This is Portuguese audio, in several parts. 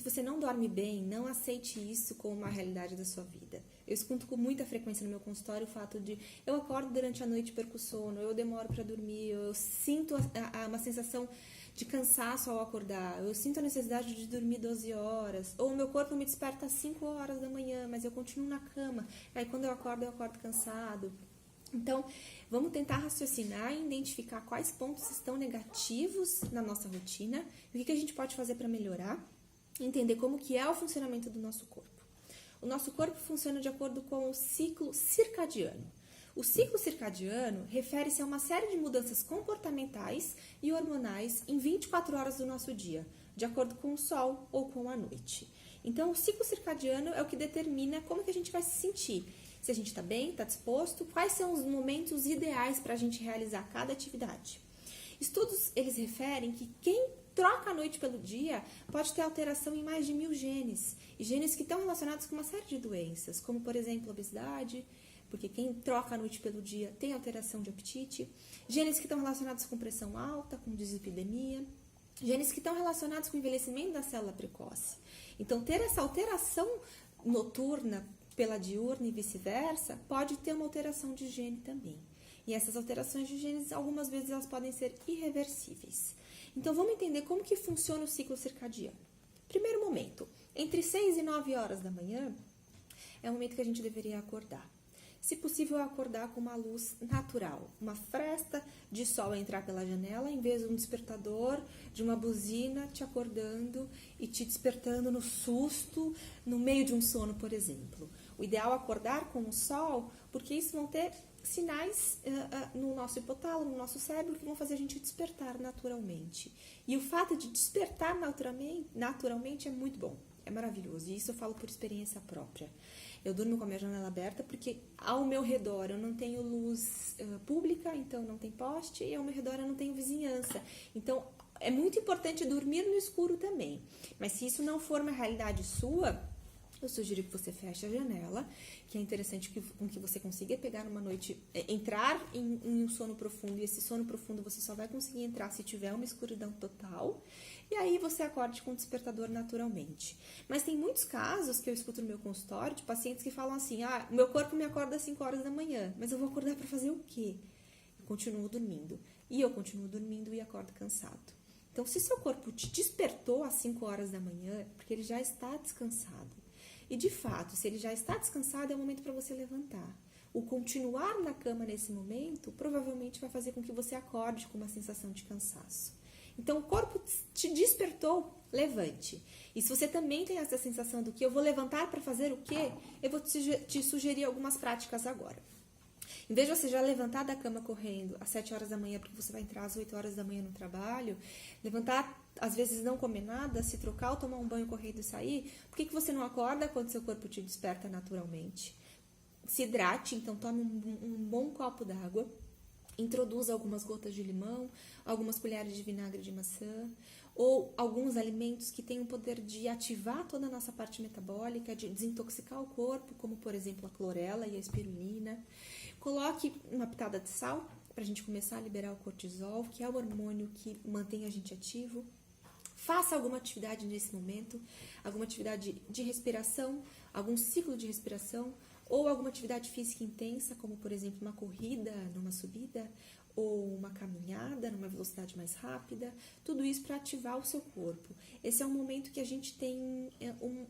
Se você não dorme bem, não aceite isso como uma realidade da sua vida. Eu escuto com muita frequência no meu consultório o fato de eu acordo durante a noite e perco o sono, eu demoro para dormir, eu sinto uma sensação de cansaço ao acordar, eu sinto a necessidade de dormir 12 horas, ou o meu corpo me desperta às 5 horas da manhã, mas eu continuo na cama, aí quando eu acordo cansado. Então, vamos tentar raciocinar e identificar quais pontos estão negativos na nossa rotina e o que a gente pode fazer para melhorar, entender como que é o funcionamento do nosso corpo. O nosso corpo funciona de acordo com o ciclo circadiano. O ciclo circadiano refere-se a uma série de mudanças comportamentais e hormonais em 24 horas do nosso dia, de acordo com o sol ou com a noite. Então, o ciclo circadiano é o que determina como que a gente vai se sentir. Se a gente está bem, está disposto, quais são os momentos ideais para a gente realizar cada atividade. Estudos, eles referem que quem troca a noite pelo dia pode ter alteração em mais de 1000 genes. E genes que estão relacionados com uma série de doenças, como, por exemplo, obesidade, porque quem troca a noite pelo dia tem alteração de apetite. Genes que estão relacionados com pressão alta, com dislipidemia. Genes que estão relacionados com o envelhecimento da célula precoce. Então, ter essa alteração noturna pela diurna e vice-versa, pode ter uma alteração de gene também. E essas alterações de genes, algumas vezes, elas podem ser irreversíveis. Então, vamos entender como que funciona o ciclo circadiano. Primeiro momento, entre 6 e 9 horas da manhã, é o momento que a gente deveria acordar. Se possível, acordar com uma luz natural, uma fresta de sol a entrar pela janela, em vez de um despertador, de uma buzina te acordando e te despertando no susto, no meio de um sono, por exemplo. O ideal é acordar com o sol, porque isso vão ter sinais no nosso hipotálamo, no nosso cérebro, que vão fazer a gente despertar naturalmente. E o fato de despertar naturalmente é muito bom, é maravilhoso. E isso eu falo por experiência própria. Eu durmo com a minha janela aberta porque ao meu redor eu não tenho luz pública, então não tem poste, e ao meu redor eu não tenho vizinhança. Então, é muito importante dormir no escuro também. Mas se isso não for uma realidade sua, eu sugiro que você feche a janela, que é interessante com que você consiga pegar uma noite, entrar em um sono profundo, e esse sono profundo você só vai conseguir entrar se tiver uma escuridão total, e aí você acorde com o despertador naturalmente. Mas tem muitos casos que eu escuto no meu consultório de pacientes que falam assim, meu corpo me acorda às 5 horas da manhã, mas eu vou acordar para fazer o quê? Eu continuo dormindo. E eu continuo dormindo e acordo cansado. Então, se seu corpo te despertou às 5 horas da manhã, é porque ele já está descansado. E, de fato, se ele já está descansado, é o momento para você levantar. O continuar na cama nesse momento, provavelmente vai fazer com que você acorde com uma sensação de cansaço. Então, o corpo te despertou, levante. E se você também tem essa sensação do que eu vou levantar para fazer o quê, eu vou te sugerir algumas práticas agora. Em vez de você já levantar da cama correndo às 7 horas da manhã, porque você vai entrar às 8 horas da manhã no trabalho, levantar, às vezes não comer nada, se trocar ou tomar um banho correndo e sair, por que você não acorda quando seu corpo te desperta naturalmente? Se hidrate, então tome um bom copo d'água, introduza algumas gotas de limão, algumas colheres de vinagre de maçã, ou alguns alimentos que têm o poder de ativar toda a nossa parte metabólica, de desintoxicar o corpo, como por exemplo a clorela e a espirulina. Coloque uma pitada de sal para a gente começar a liberar o cortisol, que é o hormônio que mantém a gente ativo. Faça alguma atividade nesse momento, alguma atividade de respiração, algum ciclo de respiração, ou alguma atividade física intensa, como por exemplo uma corrida numa subida, ou uma caminhada numa velocidade mais rápida, tudo isso para ativar o seu corpo. Esse é um momento que a gente tem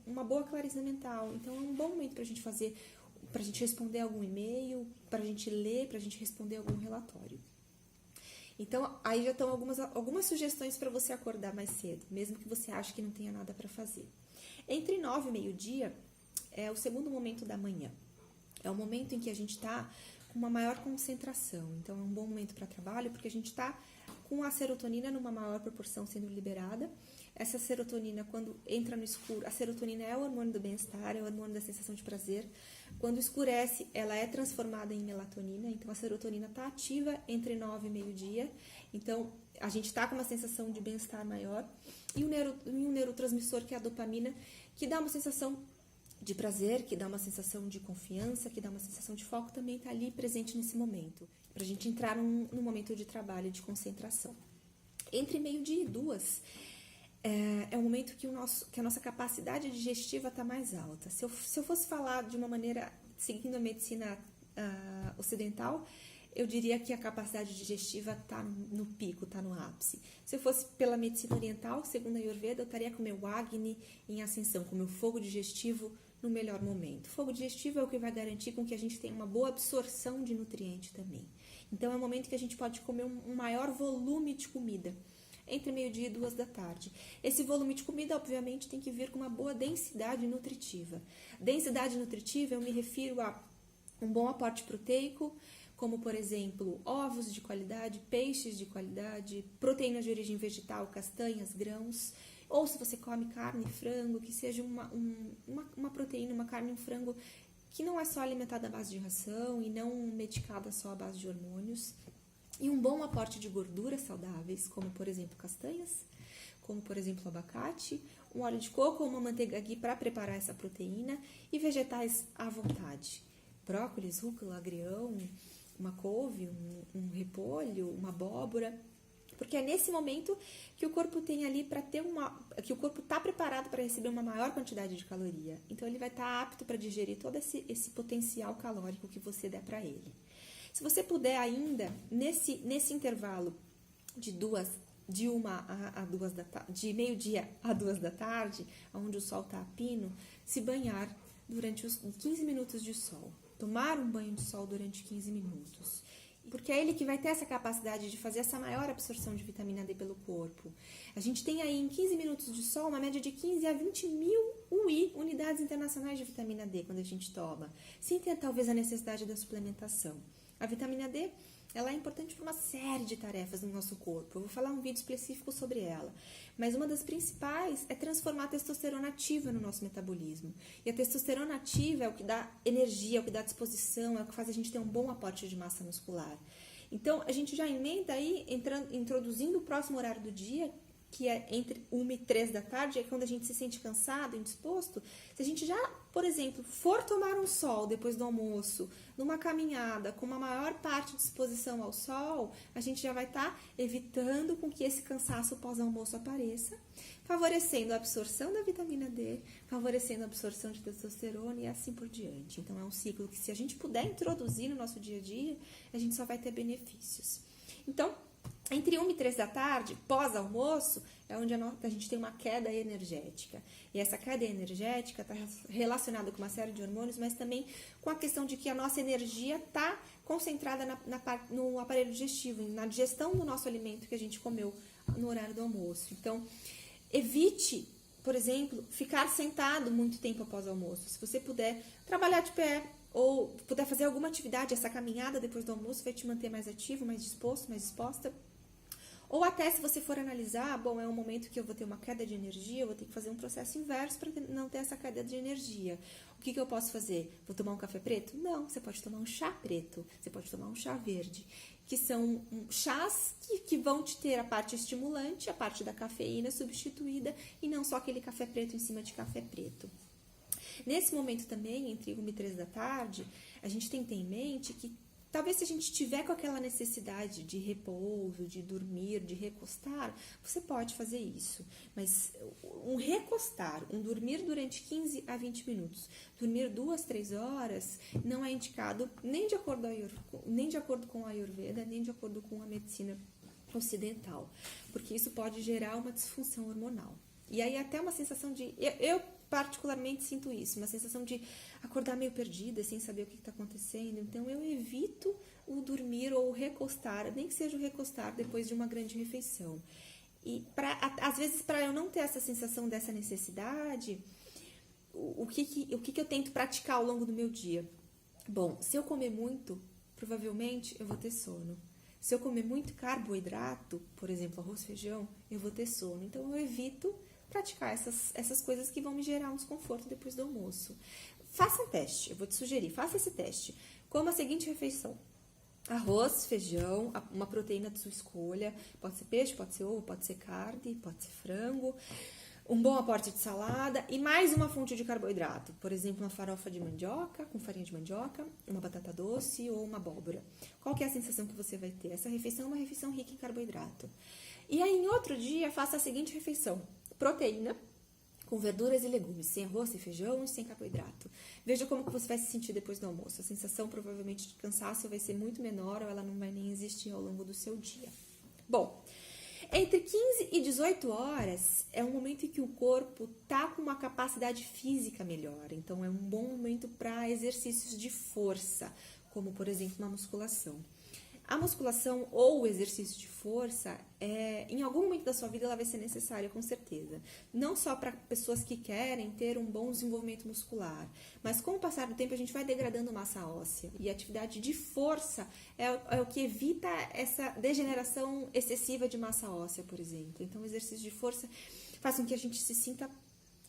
uma boa clareza mental, então é um bom momento para a gente fazer, para a gente responder algum e-mail, para a gente ler, para a gente responder algum relatório. Então, aí já estão algumas sugestões para você acordar mais cedo, mesmo que você ache que não tenha nada para fazer. Entre 9 e meio-dia é o segundo momento da manhã. É o momento em que a gente está com uma maior concentração. Então, é um bom momento para trabalho, porque a gente está com a serotonina numa maior proporção sendo liberada. Essa serotonina, quando entra no escuro, a serotonina é o hormônio do bem-estar, é o hormônio da sensação de prazer. Quando escurece, ela é transformada em melatonina, então a serotonina está ativa entre 9 e meio-dia. Então, a gente está com uma sensação de bem-estar maior. E um neurotransmissor, que é a dopamina, que dá uma sensação de prazer, que dá uma sensação de confiança, que dá uma sensação de foco, também está ali presente nesse momento, para a gente entrar num momento de trabalho, de concentração. Entre meio-dia e 2, é o momento que a nossa capacidade digestiva está mais alta. Se eu fosse falar de uma maneira, seguindo a medicina ocidental, eu diria que a capacidade digestiva está no pico, está no ápice. Se eu fosse pela medicina oriental, segundo a Ayurveda, eu estaria com o meu Agni em ascensão, com o meu fogo digestivo no melhor momento. O fogo digestivo é o que vai garantir com que a gente tenha uma boa absorção de nutriente também. Então, é o momento que a gente pode comer um maior volume de comida, entre meio-dia e 2 da tarde. Esse volume de comida, obviamente, tem que vir com uma boa densidade nutritiva. Densidade nutritiva, eu me refiro a um bom aporte proteico, como, por exemplo, ovos de qualidade, peixes de qualidade, proteínas de origem vegetal, castanhas, grãos, ou se você come carne e frango, que seja uma proteína, uma carne e um frango que não é só alimentada à base de ração e não medicada só à base de hormônios. E um bom aporte de gorduras saudáveis, como, por exemplo, castanhas, como, por exemplo, abacate, um óleo de coco ou uma manteiga ghee para preparar essa proteína e vegetais à vontade. Brócolis, rúcula, agrião, uma couve, um repolho, uma abóbora, porque é nesse momento que o corpo tem ali para ter que o corpo está preparado para receber uma maior quantidade de caloria. Então ele vai estar apto para digerir todo esse potencial calórico que você der para ele. Se você puder ainda, nesse intervalo de meio-dia a 2 da tarde, onde o sol está a pino, se banhar durante os 15 minutos de sol. Tomar um banho de sol durante 15 minutos. Porque é ele que vai ter essa capacidade de fazer essa maior absorção de vitamina D pelo corpo. A gente tem aí em 15 minutos de sol uma média de 15 a 20 mil UI, unidades internacionais de vitamina D, quando a gente toma, sem ter talvez a necessidade da suplementação. A vitamina D, ela é importante para uma série de tarefas no nosso corpo. Eu vou falar um vídeo específico sobre ela. Mas uma das principais é transformar a testosterona ativa no nosso metabolismo. E a testosterona ativa é o que dá energia, é o que dá disposição, é o que faz a gente ter um bom aporte de massa muscular. Então, a gente já emenda aí, introduzindo o próximo horário do dia, que é entre 1 e 3 da tarde, é quando a gente se sente cansado, indisposto. Se a gente já, por exemplo, for tomar um sol depois do almoço, numa caminhada, com uma maior parte de exposição ao sol, a gente já vai estar evitando com que esse cansaço pós-almoço apareça, favorecendo a absorção da vitamina D, favorecendo a absorção de testosterona e assim por diante. Então, é um ciclo que, se a gente puder introduzir no nosso dia a dia, a gente só vai ter benefícios. Então, entre 1 e 3 da tarde, pós-almoço, é onde a gente tem uma queda energética. E essa queda energética está relacionada com uma série de hormônios, mas também com a questão de que a nossa energia está concentrada no aparelho digestivo, na digestão do nosso alimento que a gente comeu no horário do almoço. Então, evite, por exemplo, ficar sentado muito tempo após o almoço. Se você puder trabalhar de pé, ou puder fazer alguma atividade, essa caminhada depois do almoço vai te manter mais ativo, mais disposto, mais disposta. Ou até, se você for analisar, bom, é um momento que eu vou ter uma queda de energia, eu vou ter que fazer um processo inverso para não ter essa queda de energia. O que eu posso fazer? Vou tomar um café preto? Não, você pode tomar um chá preto, você pode tomar um chá verde, que são chás que vão te ter a parte estimulante, a parte da cafeína substituída, e não só aquele café preto em cima de café preto. Nesse momento também, entre 1 e 3 da tarde, a gente tem que ter em mente que talvez, se a gente tiver com aquela necessidade de repouso, de dormir, de recostar, você pode fazer isso. Mas um recostar, um dormir durante 15 a 20 minutos, dormir 2, 3 horas, não é indicado nem de acordo com a Ayurveda, nem de acordo com a medicina ocidental, porque isso pode gerar uma disfunção hormonal. E aí até uma sensação de... Eu particularmente sinto isso, uma sensação de acordar meio perdida, sem saber o que está acontecendo. Então, eu evito o dormir ou o recostar, nem que seja o recostar depois de uma grande refeição. E, às vezes, para eu não ter essa sensação dessa necessidade, o que eu tento praticar ao longo do meu dia? Bom, se eu comer muito, provavelmente eu vou ter sono. Se eu comer muito carboidrato, por exemplo, arroz, feijão, eu vou ter sono. Então, eu evito praticar essas coisas que vão me gerar um desconforto depois do almoço. Faça um teste, eu vou te sugerir, faça esse teste. Coma a seguinte refeição: arroz, feijão, uma proteína de sua escolha, pode ser peixe, pode ser ovo, pode ser carne, pode ser frango, um bom aporte de salada e mais uma fonte de carboidrato, por exemplo, uma farofa de mandioca, com farinha de mandioca, uma batata doce ou uma abóbora. Qual que é a sensação que você vai ter? Essa refeição é uma refeição rica em carboidrato. E aí, em outro dia, faça a seguinte refeição: proteína, com verduras e legumes, sem arroz, sem feijão e sem carboidrato. Veja como que você vai se sentir depois do almoço. A sensação provavelmente de cansaço vai ser muito menor ou ela não vai nem existir ao longo do seu dia. Bom, entre 15 e 18 horas é um momento em que o corpo está com uma capacidade física melhor. Então, é um bom momento para exercícios de força, como, por exemplo, uma musculação. A musculação ou o exercício de força, em algum momento da sua vida, ela vai ser necessária, com certeza. Não só para pessoas que querem ter um bom desenvolvimento muscular, mas com o passar do tempo a gente vai degradando massa óssea. E a atividade de força é o que evita essa degeneração excessiva de massa óssea, por exemplo. Então, o exercício de força faz com que a gente se sinta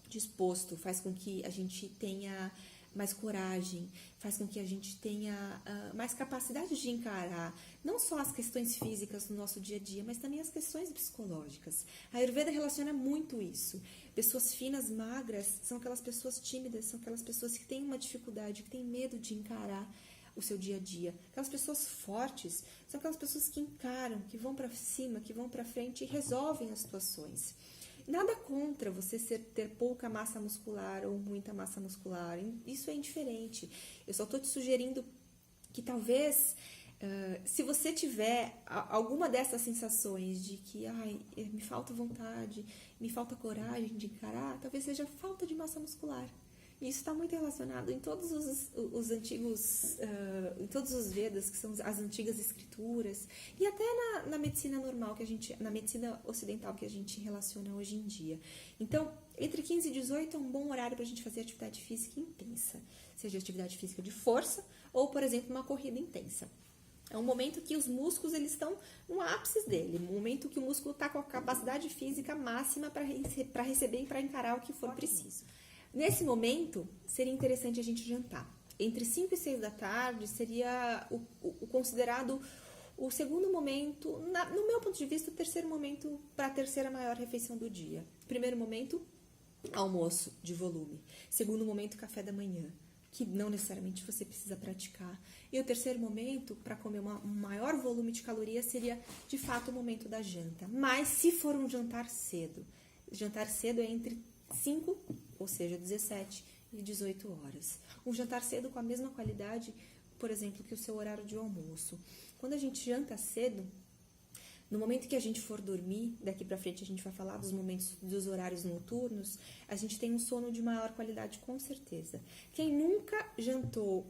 disposto, faz com que a gente tenha mais coragem, faz com que a gente tenha mais capacidade de encarar não só as questões físicas do nosso dia a dia, mas também as questões psicológicas. A Ayurveda relaciona muito isso. Pessoas finas, magras, são aquelas pessoas tímidas, são aquelas pessoas que têm uma dificuldade, que têm medo de encarar o seu dia a dia. Aquelas pessoas fortes são aquelas pessoas que encaram, que vão para cima, que vão para frente e resolvem as situações. Nada contra você ter pouca massa muscular ou muita massa muscular, isso é indiferente. Eu só estou te sugerindo que talvez, se você tiver alguma dessas sensações de que me falta vontade, me falta coragem de encarar, talvez seja falta de massa muscular. E isso está muito relacionado em todos os antigos, em todos os Vedas, que são as antigas escrituras, e até na medicina normal, na medicina ocidental que a gente relaciona hoje em dia. Então, entre 15 e 18 é um bom horário para a gente fazer atividade física intensa, seja atividade física de força ou, por exemplo, uma corrida intensa. É um momento que os músculos eles estão no ápice dele, um momento que o músculo está com a capacidade física máxima para receber e para encarar o que for preciso. Nesse momento, seria interessante a gente jantar. Entre 5 e 6 da tarde seria o considerado o segundo momento, no meu ponto de vista, o terceiro momento para a terceira maior refeição do dia. Primeiro momento, almoço de volume. Segundo momento, café da manhã, que não necessariamente você precisa praticar. E o terceiro momento, para comer um maior volume de calorias, seria de fato o momento da janta. Mas se for um jantar cedo é entre 5, ou seja, 17 e 18 horas. Um jantar cedo com a mesma qualidade, por exemplo, que o seu horário de almoço. Quando a gente janta cedo, no momento que a gente for dormir, daqui para frente a gente vai falar dos horários noturnos, a gente tem um sono de maior qualidade, com certeza. Quem nunca jantou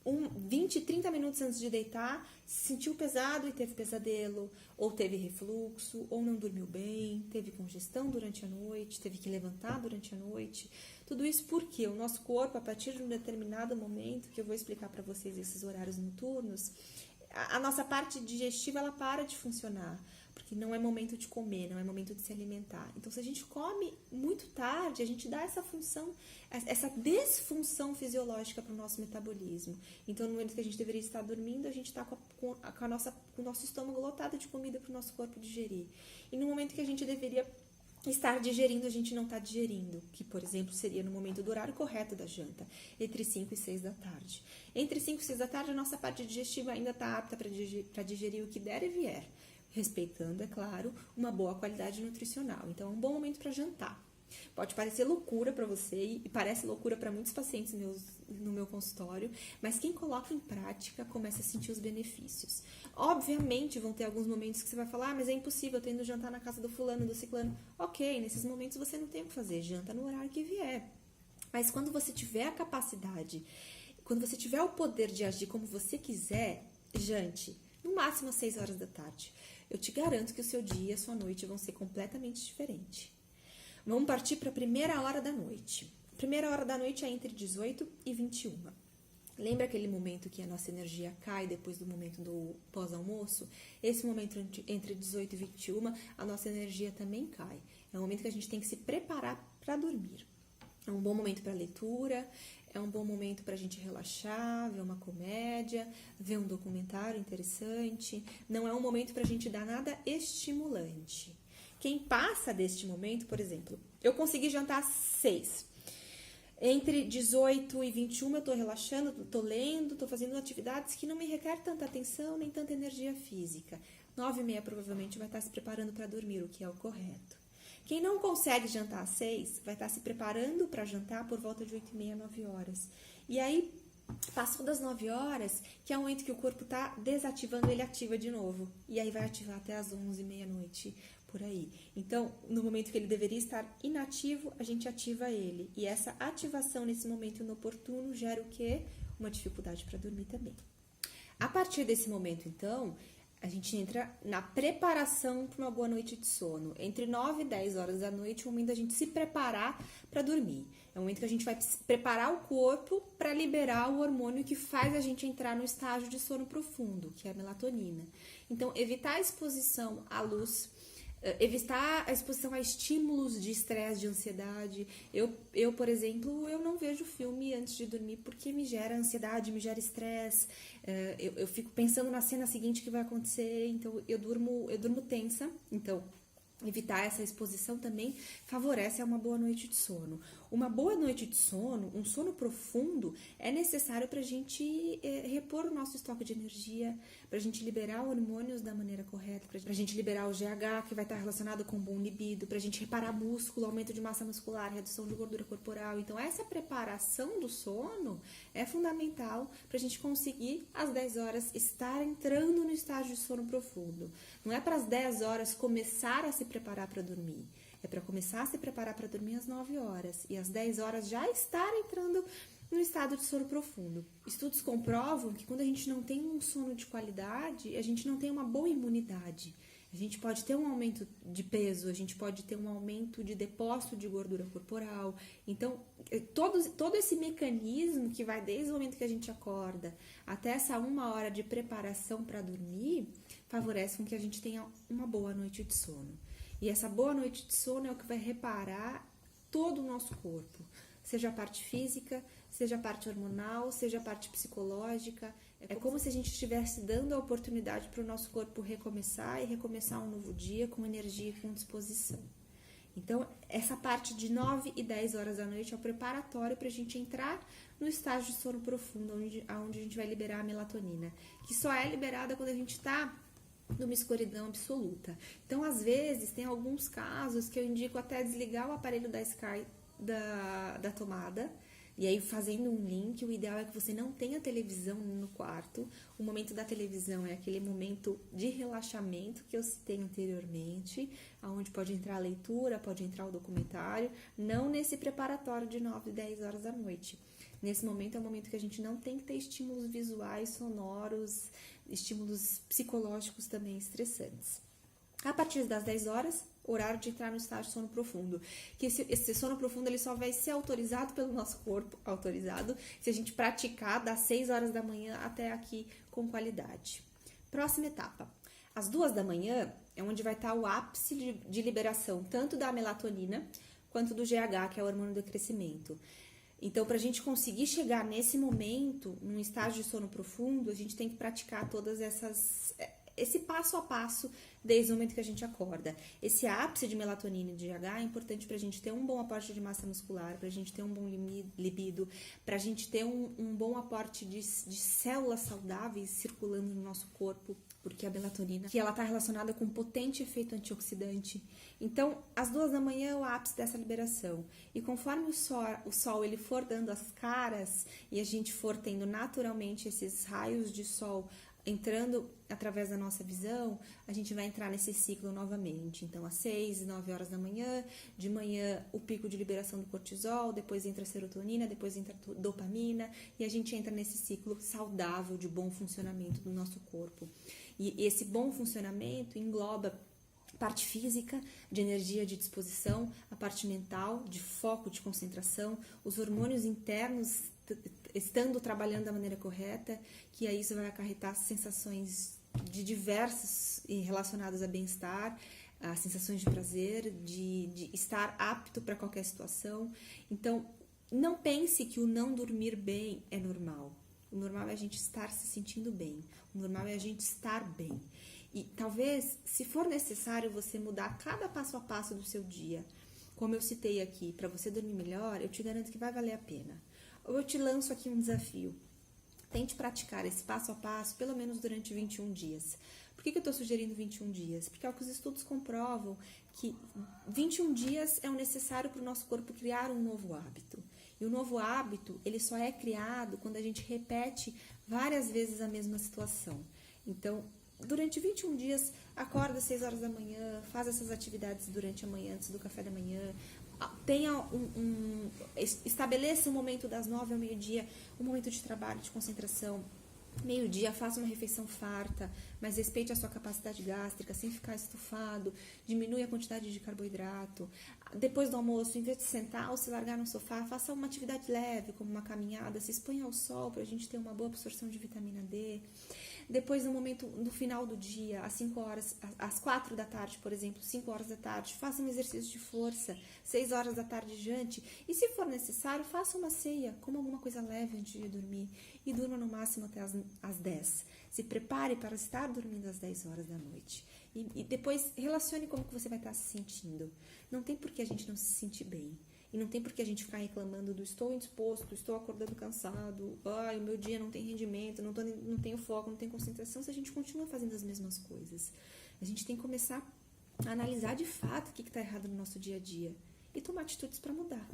20, 30 minutos antes de deitar, se sentiu pesado e teve pesadelo, ou teve refluxo, ou não dormiu bem, teve congestão durante a noite, teve que levantar durante a noite. Tudo isso porque o nosso corpo, a partir de um determinado momento, que eu vou explicar para vocês esses horários noturnos, a nossa parte digestiva ela para de funcionar, porque não é momento de comer, não é momento de se alimentar. Então, se a gente come muito tarde, a gente dá essa função, essa desfunção fisiológica para o nosso metabolismo. Então, no momento que a gente deveria estar dormindo, a gente está com o nosso estômago lotado de comida para o nosso corpo digerir. E no momento que a gente deveria estar digerindo, a gente não está digerindo, que, por exemplo, seria no momento do horário correto da janta, entre 5 e 6 da tarde. Entre 5 e 6 da tarde, a nossa parte digestiva ainda está apta para digerir o que der e vier, respeitando, é claro, uma boa qualidade nutricional. Então, é um bom momento para jantar. Pode parecer loucura para você e parece loucura para muitos pacientes no meu consultório, mas quem coloca em prática começa a sentir os benefícios. Obviamente vão ter alguns momentos que você vai falar, mas é impossível, eu tô indo jantar na casa do fulano, do ciclano. Ok, nesses momentos você não tem o que fazer, janta no horário que vier. Mas quando você tiver a capacidade, quando você tiver o poder de agir como você quiser, jante, no máximo às 6 horas da tarde. Eu te garanto que o seu dia e a sua noite vão ser completamente diferentes. Vamos partir para a primeira hora da noite. A primeira hora da noite é entre 18 e 21. Lembra aquele momento que a nossa energia cai depois do momento do pós-almoço? Esse momento entre 18 e 21, a nossa energia também cai. É um momento que a gente tem que se preparar para dormir. É um bom momento para leitura, é um bom momento para a gente relaxar, ver uma comédia, ver um documentário interessante. Não é um momento para a gente dar nada estimulante. Quem passa deste momento, por exemplo, eu consegui jantar às 6. Entre 18 e 21 eu estou relaxando, estou lendo, estou fazendo atividades que não me requer tanta atenção nem tanta energia física. 9h30 provavelmente vai estar se preparando para dormir, o que é o correto. Quem não consegue jantar às 6, vai estar se preparando para jantar por volta de 8h30, 9 horas. E aí, passou das 9 horas, que é o momento que o corpo está desativando, ele ativa de novo. E aí vai ativar até as 11, meia-noite, por aí. Então, no momento que ele deveria estar inativo, a gente ativa ele. E essa ativação nesse momento inoportuno gera o quê? Uma dificuldade para dormir também. A partir desse momento, então, a gente entra na preparação para uma boa noite de sono. Entre 9 e 10 horas da noite é o momento da gente se preparar para dormir. É o momento que a gente vai preparar o corpo para liberar o hormônio que faz a gente entrar no estágio de sono profundo, que é a melatonina. Então, evitar a exposição à luz, evitar a exposição a estímulos de estresse, de ansiedade. Eu, por exemplo, eu não vejo filme antes de dormir porque me gera ansiedade, me gera estresse. Eu fico pensando na cena seguinte que vai acontecer, então eu durmo tensa. Então, evitar essa exposição também favorece uma boa noite de sono. Uma boa noite de sono, um sono profundo, é necessário para a gente repor o nosso estoque de energia, para a gente liberar hormônios da maneira correta, para a gente liberar o GH, que vai estar relacionado com bom libido, para a gente reparar músculo, aumento de massa muscular, redução de gordura corporal. Então, essa preparação do sono é fundamental para a gente conseguir, às 10 horas, estar entrando no estágio de sono profundo. Não é para as 10 horas começar a se preparar para dormir. É para começar a se preparar para dormir às 9 horas e às 10 horas já estar entrando no estado de sono profundo. Estudos comprovam que quando a gente não tem um sono de qualidade, a gente não tem uma boa imunidade. A gente pode ter um aumento de peso, a gente pode ter um aumento de depósito de gordura corporal. Então, todo esse mecanismo que vai desde o momento que a gente acorda até essa 1 hora de preparação para dormir, favorece com que a gente tenha uma boa noite de sono. E essa boa noite de sono é o que vai reparar todo o nosso corpo, seja a parte física, seja a parte hormonal, seja a parte psicológica. É como se a gente estivesse dando a oportunidade para o nosso corpo recomeçar e recomeçar um novo dia com energia e com disposição. Então, essa parte de 9 e 10 horas da noite é o preparatório para a gente entrar no estágio de sono profundo, onde a gente vai liberar a melatonina, que só é liberada quando a gente está numa escuridão absoluta. Então, às vezes, tem alguns casos que eu indico até desligar o aparelho da Sky da tomada, e aí fazendo um link. O ideal é que você não tenha televisão no quarto. O momento da televisão é aquele momento de relaxamento que eu citei anteriormente, onde pode entrar a leitura, pode entrar o documentário, não nesse preparatório de 9 e 10 horas da noite. Nesse momento é o momento que a gente não tem que ter estímulos visuais, sonoros, estímulos psicológicos também estressantes. A partir das 10 horas, horário de entrar no estágio de sono profundo. Que esse sono profundo ele só vai ser autorizado pelo nosso corpo, autorizado, se a gente praticar das 6 horas da manhã até aqui com qualidade. Próxima etapa. Às 2 da manhã é onde vai estar o ápice de liberação, tanto da melatonina quanto do GH, que é o hormônio do crescimento. Então, para a gente conseguir chegar nesse momento, num estágio de sono profundo, a gente tem que praticar esse passo a passo desde o momento que a gente acorda. Esse ápice de melatonina e de GH é importante para a gente ter um bom aporte de massa muscular, para a gente ter um bom libido, para a gente ter um bom aporte de células saudáveis circulando no nosso corpo, porque a melatonina, que ela está relacionada com um potente efeito antioxidante. Então, às 2 da manhã é o ápice dessa liberação. E conforme o sol ele for dando as caras e a gente for tendo naturalmente esses raios de sol entrando através da nossa visão, a gente vai entrar nesse ciclo novamente. Então, às 6 e 9 horas da manhã, de manhã o pico de liberação do cortisol, depois entra a serotonina, depois entra a dopamina, e a gente entra nesse ciclo saudável de bom funcionamento do nosso corpo. E esse bom funcionamento engloba a parte física, de energia, de disposição, a parte mental, de foco, de concentração, os hormônios internos estando trabalhando da maneira correta, que aí isso vai acarretar sensações de diversas relacionadas a bem-estar, a sensações de prazer, de estar apto para qualquer situação. Então, não pense que o não dormir bem é normal. O normal é a gente estar se sentindo bem. O normal é a gente estar bem. E talvez, se for necessário você mudar cada passo a passo do seu dia, como eu citei aqui, para você dormir melhor, eu te garanto que vai valer a pena. Ou eu te lanço aqui um desafio. Tente praticar esse passo a passo, pelo menos durante 21 dias. Por que eu estou sugerindo 21 dias? Porque é o que os estudos comprovam, que 21 dias é o necessário para o nosso corpo criar um novo hábito. E o novo hábito, ele só é criado quando a gente repete várias vezes a mesma situação. Então, durante 21 dias, acorda às 6 horas da manhã, faz essas atividades durante a manhã, antes do café da manhã, estabeleça um momento das 9 ao meio-dia, um momento de trabalho, de concentração. Meio-dia, faça uma refeição farta, mas respeite a sua capacidade gástrica, sem ficar estufado, diminui a quantidade de carboidrato. Depois do almoço, em vez de sentar ou se largar no sofá, faça uma atividade leve, como uma caminhada, se exponha ao sol para a gente ter uma boa absorção de vitamina D. Depois, no final do dia, às 5 horas, às 4 da tarde, por exemplo, 5 horas da tarde, faça um exercício de força, 6 horas da tarde jante. E se for necessário, faça uma ceia, coma alguma coisa leve antes de dormir e durma no máximo até às 10. Se prepare para estar dormindo às 10 horas da noite. E depois relacione como que você vai estar se sentindo. Não tem por que a gente não se sentir bem. E não tem por que a gente ficar reclamando do estou indisposto, estou acordando cansado, ai, o meu dia não tem rendimento, não tenho foco, não tenho concentração, se a gente continua fazendo as mesmas coisas. A gente tem que começar a analisar de fato o que está errado no nosso dia a dia e tomar atitudes para mudar.